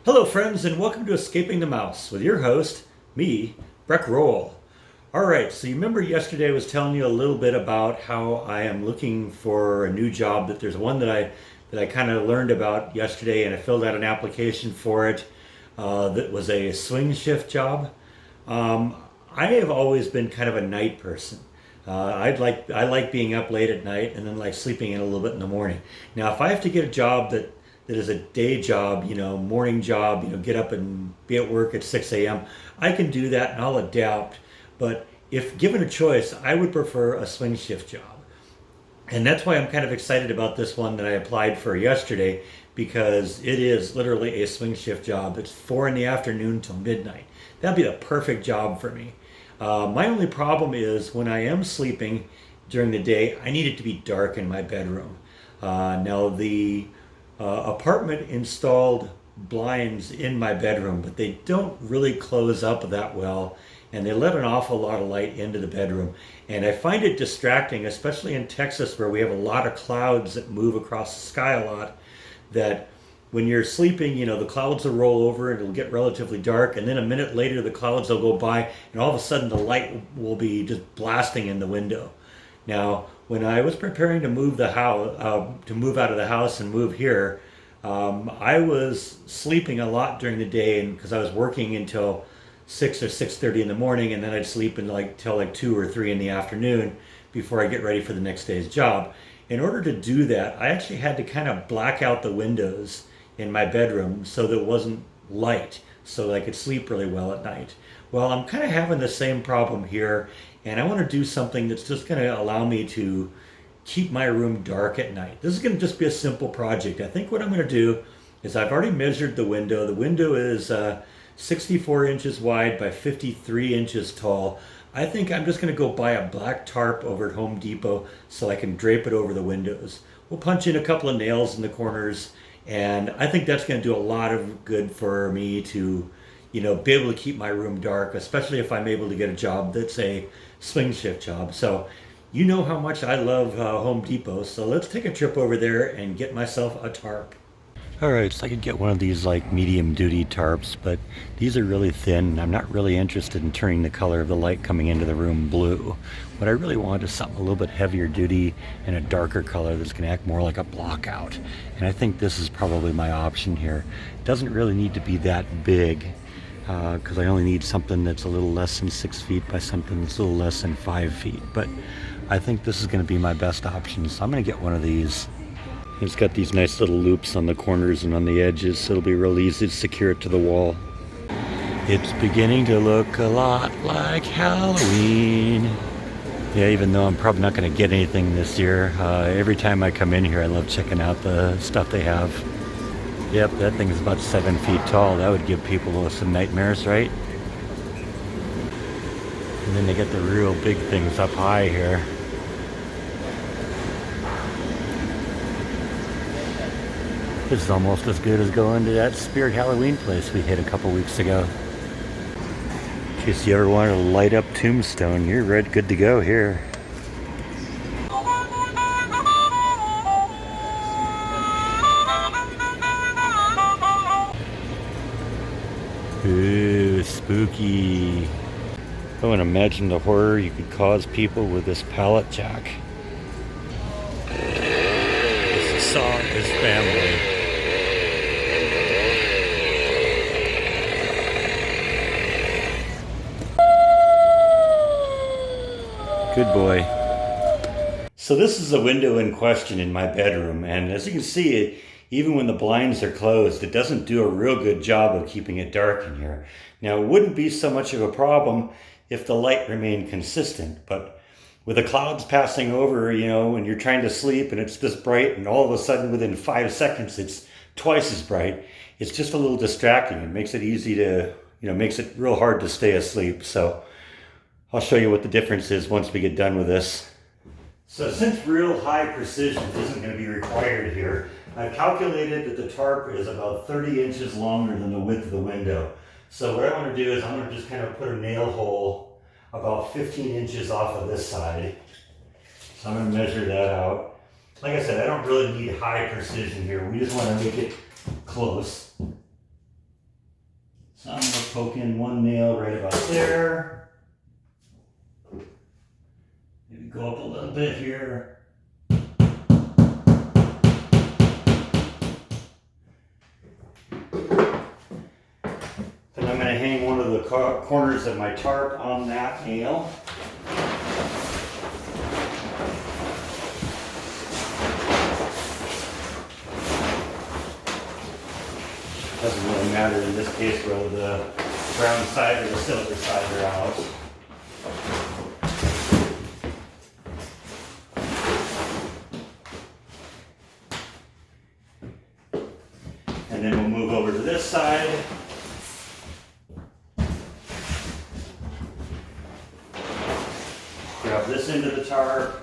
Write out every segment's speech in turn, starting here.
Hello, friends, and welcome to Escaping the Mouse with your host, me, Breck Roll. All right, so you remember yesterday I was telling you a little bit about how I am looking for a new job. That there's one that I kind of learned about yesterday, and I filled out an application for it. That was a swing shift job. Um, I have always been kind of a night person. I like being up late at night and then like sleeping in a little bit in the morning. Now, if I have to get a job that is a day job, morning job, get up and be at work at 6 a.m., I can do that and I'll adapt. But if given a choice, I would prefer a swing shift job. And that's why I'm kind of excited about this one that I applied for yesterday, because it is literally a swing shift job. It's 4 in the afternoon till midnight. That'd be the perfect job for me. My only problem is when I am sleeping during the day, I need it to be dark in my bedroom. Now, the apartment installed blinds in my bedroom, but they don't really close up that well, and they let an awful lot of light into the bedroom. And I find it distracting, especially in Texas where we have a lot of clouds that move across the sky a lot, that when you're sleeping, the clouds will roll over and it'll get relatively dark, and then a minute later the clouds will go by and all of a sudden the light will be just blasting in the window. Now, when I was preparing to move the house, to move out of the house and move here, I was sleeping a lot during the day, and because I was working until 6 or 6:30 in the morning, and then I'd sleep till like 2 or 3 in the afternoon before I get ready for the next day's job. In order to do that, I actually had to kind of black out the windows in my bedroom so that it wasn't light, so that I could sleep really well at night. Well, I'm kind of having the same problem here, and I want to do something that's just going to allow me to keep my room dark at night. This is going to just be a simple project. I think what I'm going to do is I've already measured the window. The window is 64 inches wide by 53 inches tall. I think I'm just going to go buy a black tarp over at Home Depot so I can drape it over the windows. We'll punch in a couple of nails in the corners, and I think that's going to do a lot of good for me to, be able to keep my room dark, especially if I'm able to get a job that's a swing shift job. So, you know how much I love Home Depot, so let's take a trip over there and get myself a tarp. All right, so I could get one of these like medium duty tarps, but these are really thin. I'm not really interested in turning the color of the light coming into the room blue. What I really want is something a little bit heavier duty and a darker color that's going to act more like a block out. And I think this is probably my option here. It doesn't really need to be that big, because I only need something that's a little less than 6 feet by something that's a little less than 5 feet. But I think this is going to be my best option, so I'm going to get one of these. It's got these nice little loops on the corners and on the edges, so it'll be real easy to secure it to the wall. It's beginning to look a lot like Halloween. Yeah, even though I'm probably not going to get anything this year, every time I come in here I love checking out the stuff they have. Yep, that thing is about 7 feet tall. That would give people some nightmares, right? And then they get the real big things up high here. This is almost as good as going to that Spirit Halloween place we hit a couple weeks ago. In case you ever wanted to light up Tombstone, you're good to go here. Ooh, spooky. Oh, and imagine the horror you could cause people with this pallet jack. This saw his family. Good boy. So this is the window in question in my bedroom, and as you can see, even when the blinds are closed, it doesn't do a real good job of keeping it dark in here. Now, it wouldn't be so much of a problem if the light remained consistent, but with the clouds passing over, when you're trying to sleep and it's this bright, and all of a sudden within 5 seconds it's twice as bright, it's just a little distracting. It makes it easy to, makes it real hard to stay asleep. So I'll show you what the difference is once we get done with this. So since real high precision isn't going to be required here, I've calculated that the tarp is about 30 inches longer than the width of the window. So what I want to do is I'm going to just kind of put a nail hole about 15 inches off of this side. So I'm going to measure that out. Like I said, I don't really need high precision here. We just want to make it close. So I'm going to poke in one nail right about there. Maybe go up a little bit here. Then I'm going to hang one of the corners of my tarp on that nail. Doesn't really matter in this case whether the brown side or the silver side are out. And then we'll move over to this side. Grab this into the tarp.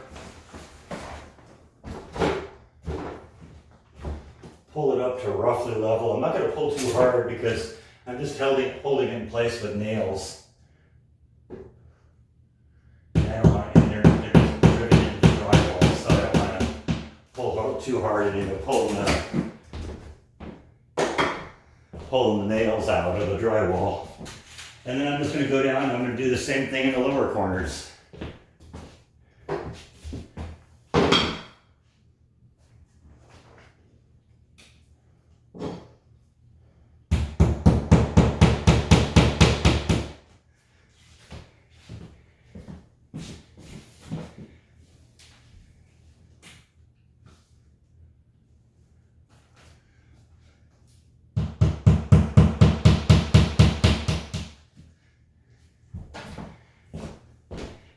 Pull it up to roughly level. I'm not going to pull too hard because I'm just holding it in place with nails. And I don't want, and they're driven into the drywall, so I don't want to pull too hard and end up pulling the nails out of the drywall. And then I'm just going to go down and I'm going to do the same thing in the lower corners.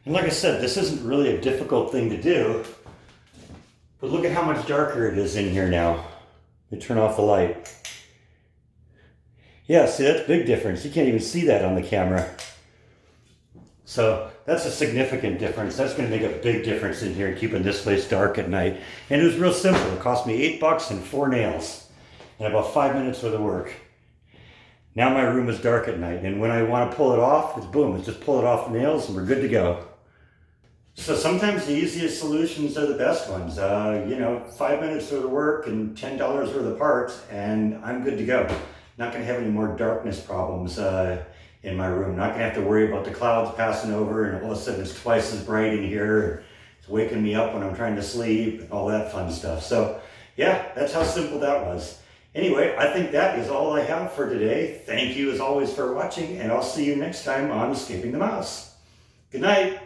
And like I said, this isn't really a difficult thing to do, but look at how much darker it is in here now. Let me turn off the light. Yeah, see, that's a big difference. You can't even see that on the camera. So that's a significant difference. That's going to make a big difference in here, keeping this place dark at night. And it was real simple. It cost me $8 and 4 nails and about 5 minutes worth of work. Now my room is dark at night, and when I want to pull it off, it's boom, it's just pull it off the nails and we're good to go. So sometimes the easiest solutions are the best ones. 5 minutes worth of work and $10 worth of parts, and I'm good to go. Not going to have any more darkness problems in my room. Not going to have to worry about the clouds passing over and all of a sudden it's twice as bright in here. It's waking me up when I'm trying to sleep and all that fun stuff. So yeah, that's how simple that was. Anyway, I think that is all I have for today. Thank you as always for watching, and I'll see you next time on Escaping the Mouse. Good night.